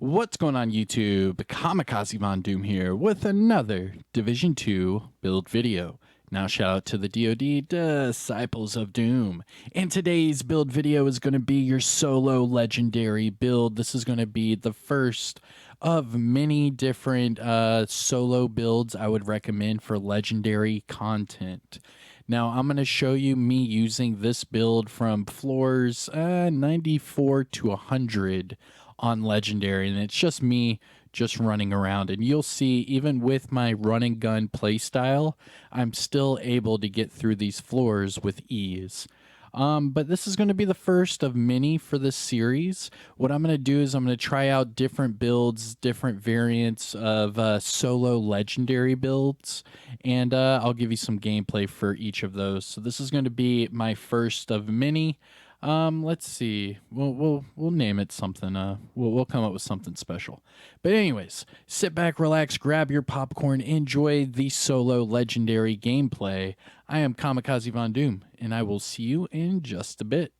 What's going on YouTube? Kamikazevondoom here with another Division 2 build video. Now shout out to the DoD Disciples of Doom. And today's build video is going to be your solo legendary build. This is going to be the first of many different solo builds I would recommend for legendary content. Now I'm going to show you me using this build from floors 94 to 100 on legendary, and it's just me just running around, and you'll see even with my run and gun playstyle I'm still able to get through these floors with ease. But this is going to be the first of many for this series. What I'm going to do is I'm going to try out different builds, different variants of solo legendary builds, and I'll give you some gameplay for each of those. So this is going to be my first of many. Let's see. We'll name it something. We'll come up with something special. But anyways, sit back, relax, grab your popcorn, enjoy the solo legendary gameplay. I am Kamikazevondoom, and I will see you in just a bit.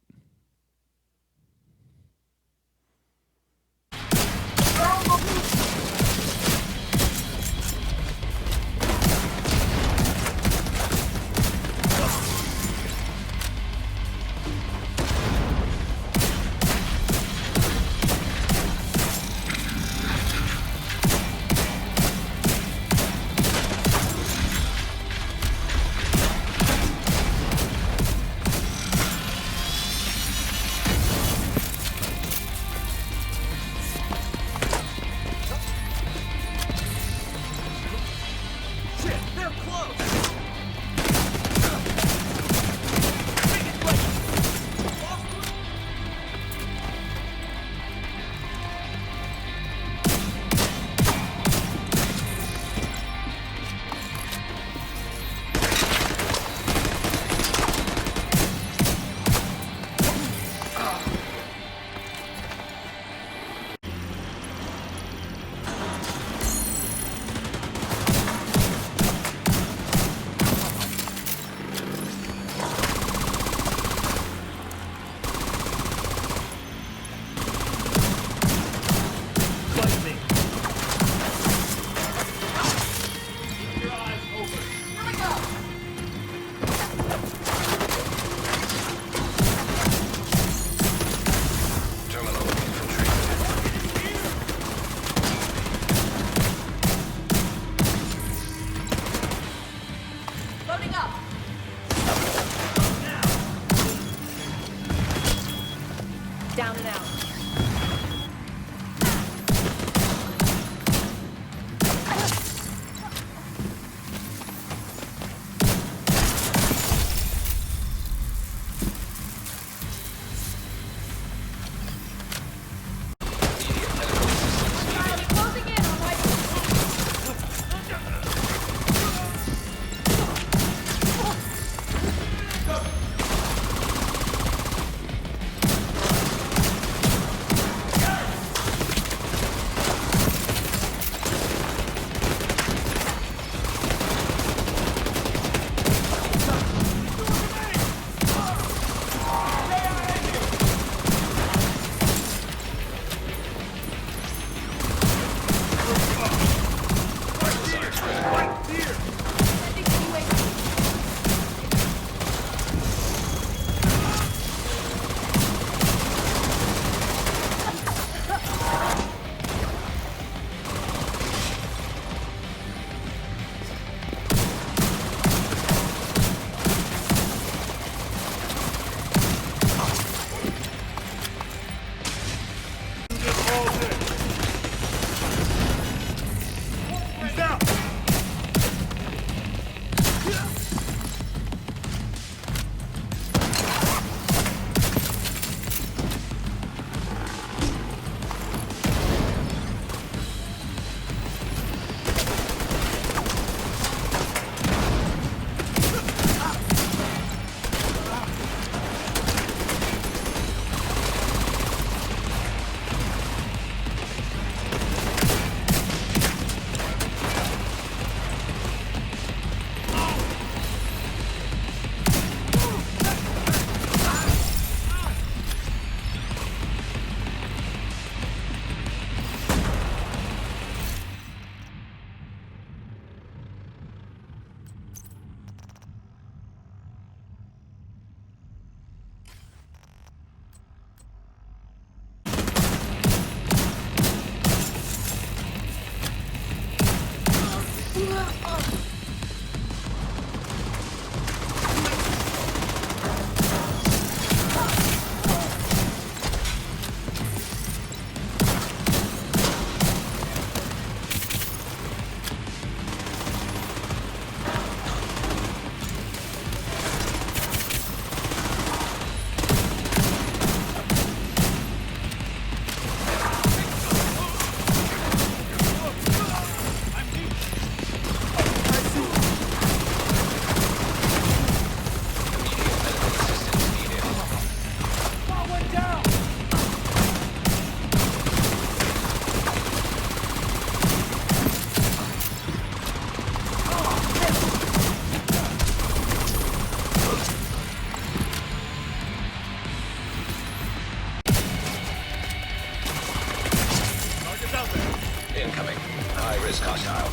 incoming. High-risk hostile.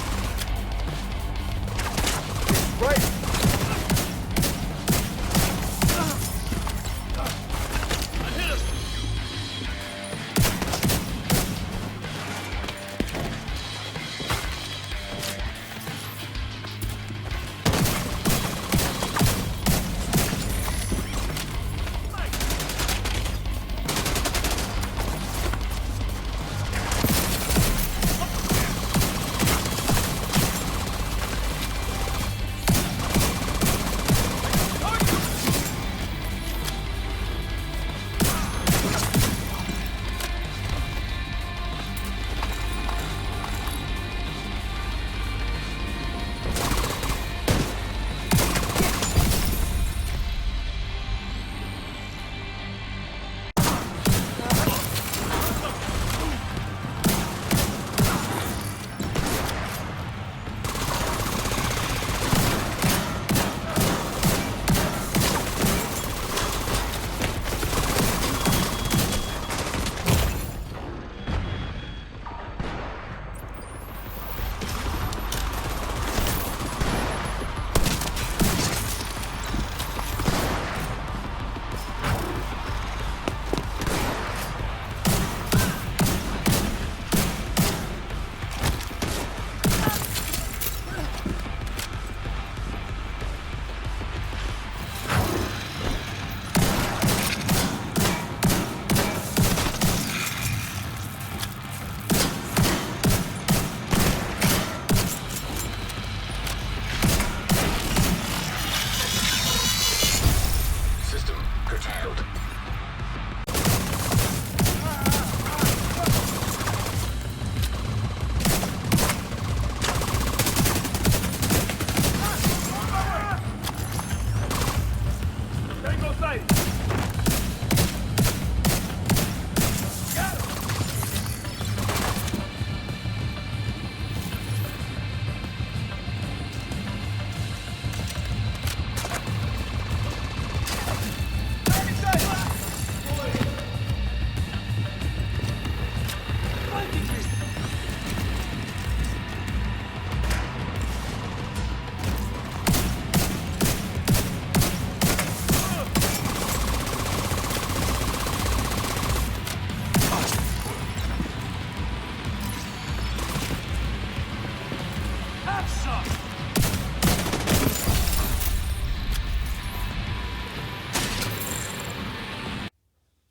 Right!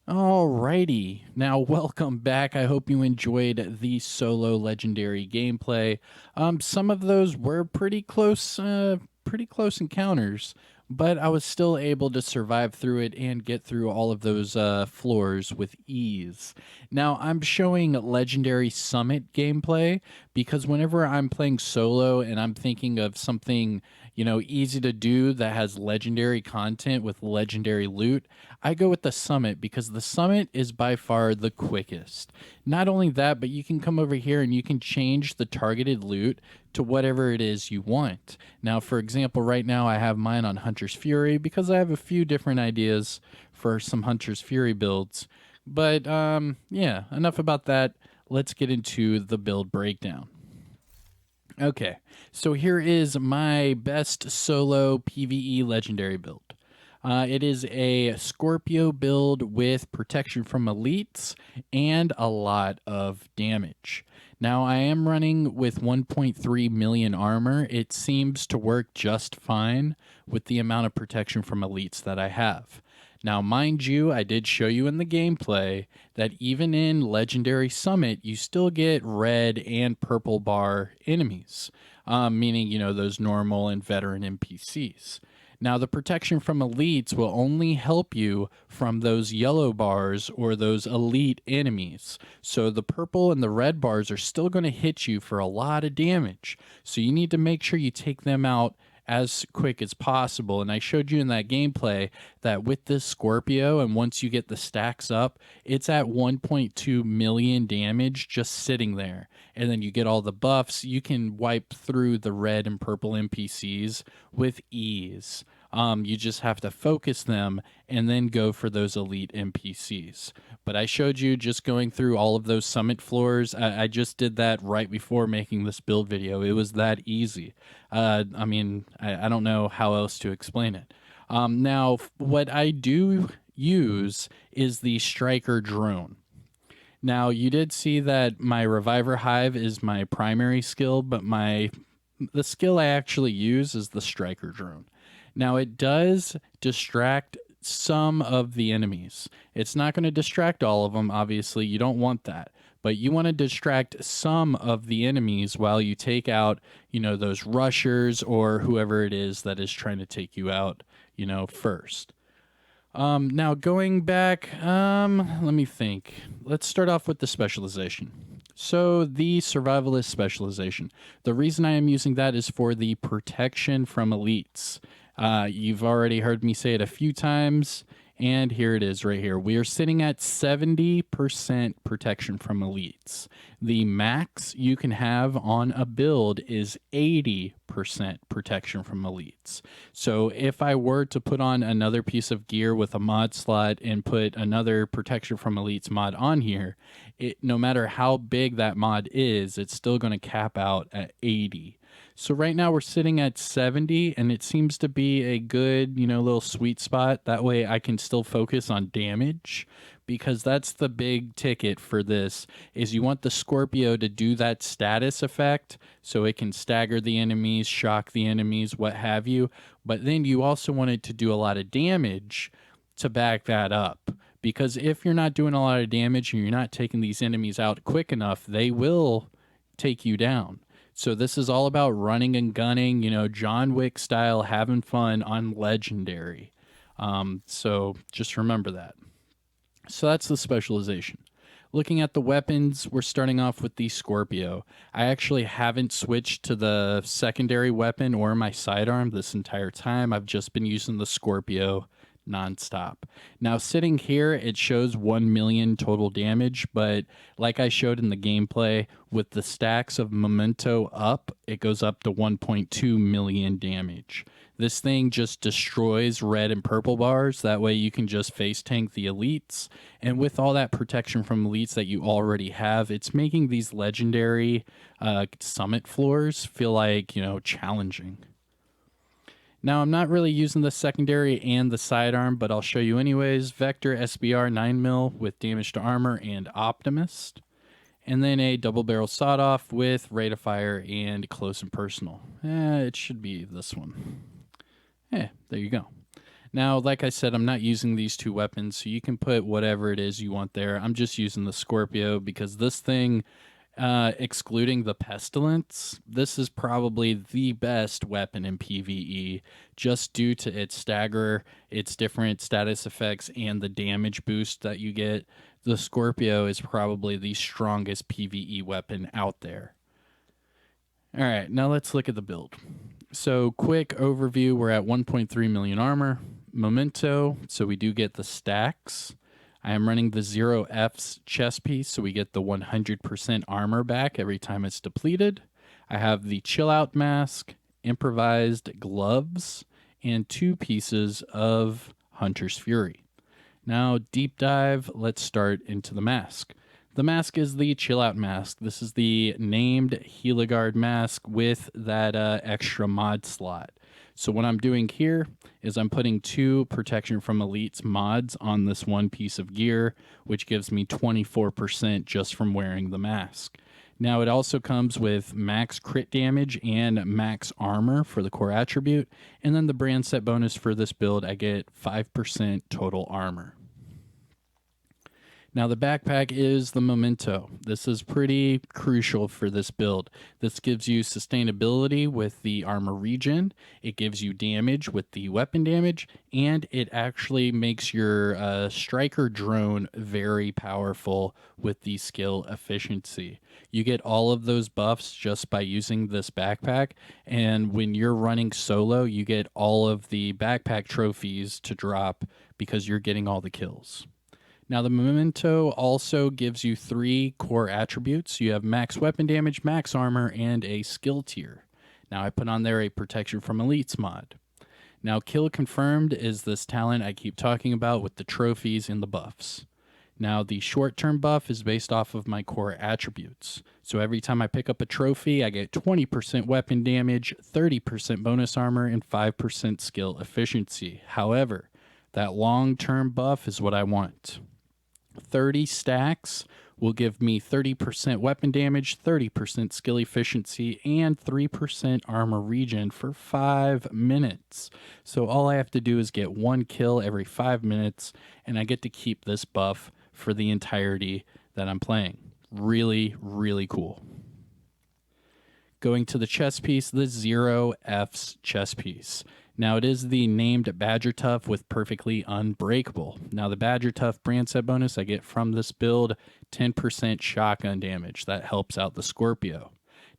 Alrighty, now welcome back. I hope you enjoyed the solo legendary gameplay. Some of those were pretty close encounters, but I was still able to survive through it and get through all of those floors with ease. Now, I'm showing Legendary Summit gameplay because whenever I'm playing solo and I'm thinking of something, easy to do that has legendary content with legendary loot, I go with the Summit because the Summit is by far the quickest. Not only that, but you can come over here and you can change the targeted loot to whatever it is you want. Now, for example, right now I have mine on Hunter's Fury because I have a few different ideas for some Hunter's Fury builds. But yeah, enough about that. Let's get into the build breakdown. Okay, so here is my best solo PVE legendary build. It is a Scorpio build with protection from elites and a lot of damage. Now, I am running with 1.3 million armor. It seems to work just fine with the amount of protection from elites that I have. Now, mind you, I did show you in the gameplay that even in Legendary Summit, you still get red and purple bar enemies, meaning, those normal and veteran NPCs. Now, the protection from elites will only help you from those yellow bars or those elite enemies. So the purple and the red bars are still going to hit you for a lot of damage. So you need to make sure you take them out as quick as possible. And I showed you in that gameplay that with this Scorpio, and once you get the stacks up, it's at 1.2 million damage just sitting there. And then you get all the buffs. You can wipe through the red and purple NPCs with ease. You just have to focus them and then go for those elite NPCs. But I showed you just going through all of those summit floors. I just did that right before making this build video. It was that easy. I mean, I don't know how else to explain it. Now, what I do use is the Striker drone. Now, you did see that my Reviver Hive is my primary skill, but the skill I actually use is the Striker drone. Now, it does distract some of the enemies. It's not going to distract all of them, obviously. You don't want that. But you want to distract some of the enemies while you take out, those rushers or whoever it is that is trying to take you out, first. Now going back, let me think. Let's start off with the specialization. So the survivalist specialization. The reason I am using that is for the protection from elites. You've already heard me say it a few times, and here it is right here. We are sitting at 70% protection from elites. The max you can have on a build is 80% protection from elites. So if I were to put on another piece of gear with a mod slot and put another protection from elites mod on here, no matter how big that mod is, it's still going to cap out at 80. So right now we're sitting at 70, and it seems to be a good, little sweet spot. That way I can still focus on damage, because that's the big ticket for this, is you want the Scorpio to do that status effect so it can stagger the enemies, shock the enemies, what have you. But then you also want it to do a lot of damage to back that up. Because if you're not doing a lot of damage and you're not taking these enemies out quick enough, they will take you down. So this is all about running and gunning, John Wick style, having fun on Legendary. So just remember that. So that's the specialization. Looking at the weapons, we're starting off with the Scorpio. I actually haven't switched to the secondary weapon or my sidearm this entire time. I've just been using the Scorpio nonstop. Now sitting here, it shows 1 million total damage, but like I showed in the gameplay, with the stacks of memento up, it goes up to 1.2 million damage. This thing just destroys red and purple bars. That way you can just face tank the elites. And with all that protection from elites that you already have, it's making these legendary summit floors feel like, challenging. Now, I'm not really using the secondary and the sidearm, but I'll show you anyways. Vector SBR 9mm with damage to armor and Optimist. And then a double barrel sawed-off with rate of fire and close and personal. It should be this one. There you go. Now, like I said, I'm not using these two weapons, so you can put whatever it is you want there. I'm just using the Scorpio because this thing, excluding the Pestilence, this is probably the best weapon in PvE, just due to its stagger, its different status effects, and the damage boost that you get. The Scorpio is probably the strongest PvE weapon out there. All right, now let's look at the build. So quick overview, we're at 1.3 million armor. Memento, so we do get the stacks. I am running the 0F's chest piece, so we get the 100% armor back every time it's depleted. I have the chill out mask, improvised gloves, and 2 pieces of Hunter's Fury. Now, deep dive, let's start into the mask. The mask is the chill out mask. This is the named Heligard mask with that extra mod slot. So what I'm doing here is I'm putting 2 protection from elites mods on this one piece of gear, which gives me 24% just from wearing the mask. Now it also comes with max crit damage and max armor for the core attribute, and then the brand set bonus for this build, I get 5% total armor. Now the backpack is the Memento. This is pretty crucial for this build. This gives you sustainability with the armor regen, it gives you damage with the weapon damage, and it actually makes your striker drone very powerful with the skill efficiency. You get all of those buffs just by using this backpack, and when you're running solo, you get all of the backpack trophies to drop because you're getting all the kills. Now, the Memento also gives you 3 core attributes. You have max weapon damage, max armor, and a skill tier. Now, I put on there a protection from elites mod. Now, Kill Confirmed is this talent I keep talking about with the trophies and the buffs. Now, the short-term buff is based off of my core attributes. So every time I pick up a trophy, I get 20% weapon damage, 30% bonus armor, and 5% skill efficiency. However, that long-term buff is what I want. 30 stacks will give me 30% weapon damage, 30% skill efficiency, and 3% armor regen for 5 minutes. So all I have to do is get 1 kill every 5 minutes, and I get to keep this buff for the entirety that I'm playing. Really, really cool. Going to the chess piece, the Zero F's chess piece. Now, it is the named Badger Tough with Perfectly Unbreakable. Now, the Badger Tough brand set bonus I get from this build, 10% shotgun damage. That helps out the Scorpio.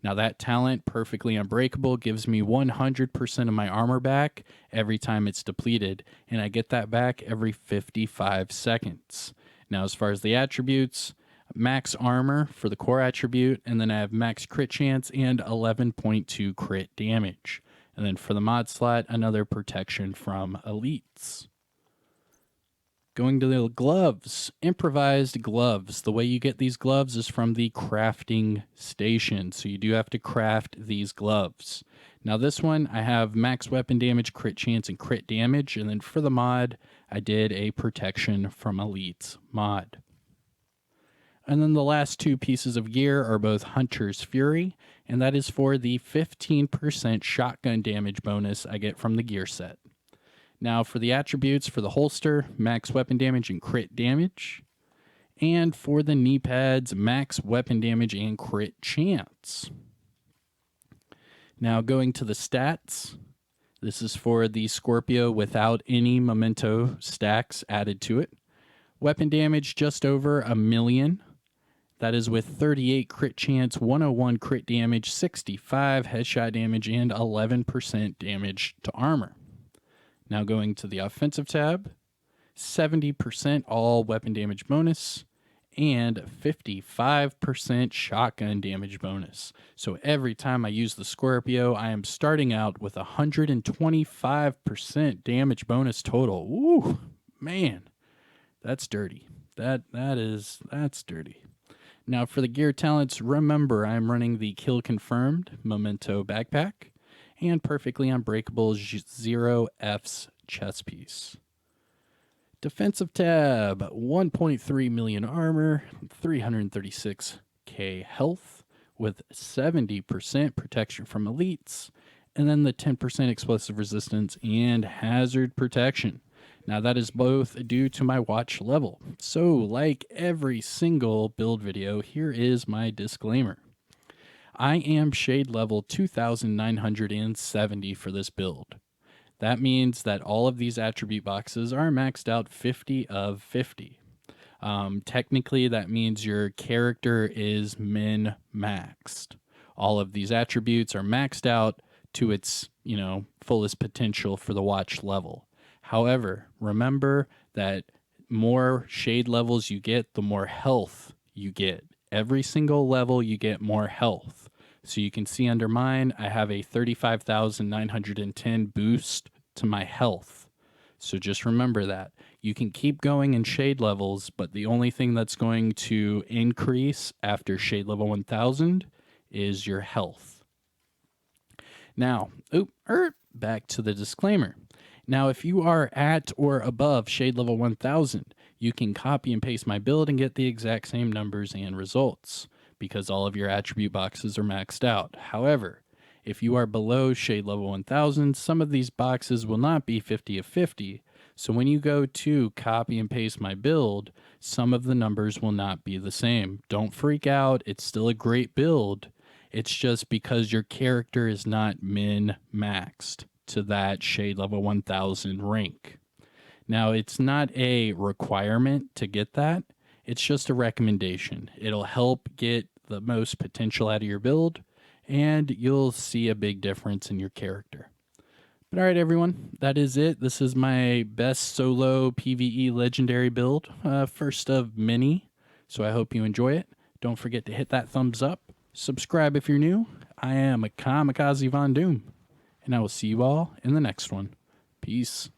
Now, that talent, Perfectly Unbreakable, gives me 100% of my armor back every time it's depleted, and I get that back every 55 seconds. Now, as far as the attributes, max armor for the core attribute, and then I have max crit chance and 11.2 crit damage. And then for the mod slot, another protection from elites. Going to the gloves, improvised gloves. The way you get these gloves is from the crafting station. So you do have to craft these gloves. Now this one, I have max weapon damage, crit chance, and crit damage. And then for the mod, I did a protection from elites mod. And then the last 2 pieces of gear are both Hunter's Fury, and that is for the 15% shotgun damage bonus I get from the gear set. Now for the attributes, for the holster, max weapon damage and crit damage. And for the knee pads, max weapon damage and crit chance. Now going to the stats, this is for the Scorpio without any memento stacks added to it. Weapon damage just over 1,000,000. That is with 38 crit chance, 101 crit damage, 65 headshot damage, and 11% damage to armor. Now going to the offensive tab, 70% all weapon damage bonus, and 55% shotgun damage bonus. So every time I use the Scorpio, I am starting out with 125% damage bonus total. Woo, man, that's dirty. That's dirty. Now for the gear talents, remember I'm running the Kill Confirmed Memento Backpack and Perfectly Unbreakable Zero F's chess piece. Defensive tab, 1.3 million armor, 336k health with 70% protection from elites, and then the 10% explosive resistance and hazard protection. Now that is both due to my watch level. So like every single build video, here is my disclaimer. I am shade level 2970 for this build. That means that all of these attribute boxes are maxed out 50 of 50. Technically, that means your character is min-maxed. All of these attributes are maxed out to its, fullest potential for the watch level. However, remember that more shade levels you get, the more health you get. Every single level you get more health. So you can see under mine, I have a 35,910 boost to my health. So just remember that. You can keep going in shade levels, but the only thing that's going to increase after shade level 1000 is your health. Now, back to the disclaimer. Now, if you are at or above shade level 1000, you can copy and paste my build and get the exact same numbers and results because all of your attribute boxes are maxed out. However, if you are below shade level 1000, some of these boxes will not be 50 of 50. So when you go to copy and paste my build, some of the numbers will not be the same. Don't freak out. It's still a great build. It's just because your character is not min-maxed to that shade level 1000 rank. Now, it's not a requirement to get that. It's just a recommendation. It'll help get the most potential out of your build, and you'll see a big difference in your character. But all right, everyone, that is it. This is my best solo PvE legendary build, first of many. So I hope you enjoy it. Don't forget to hit that thumbs up. Subscribe if you're new. I am Kamikazevondoom, and I will see you all in the next one. Peace.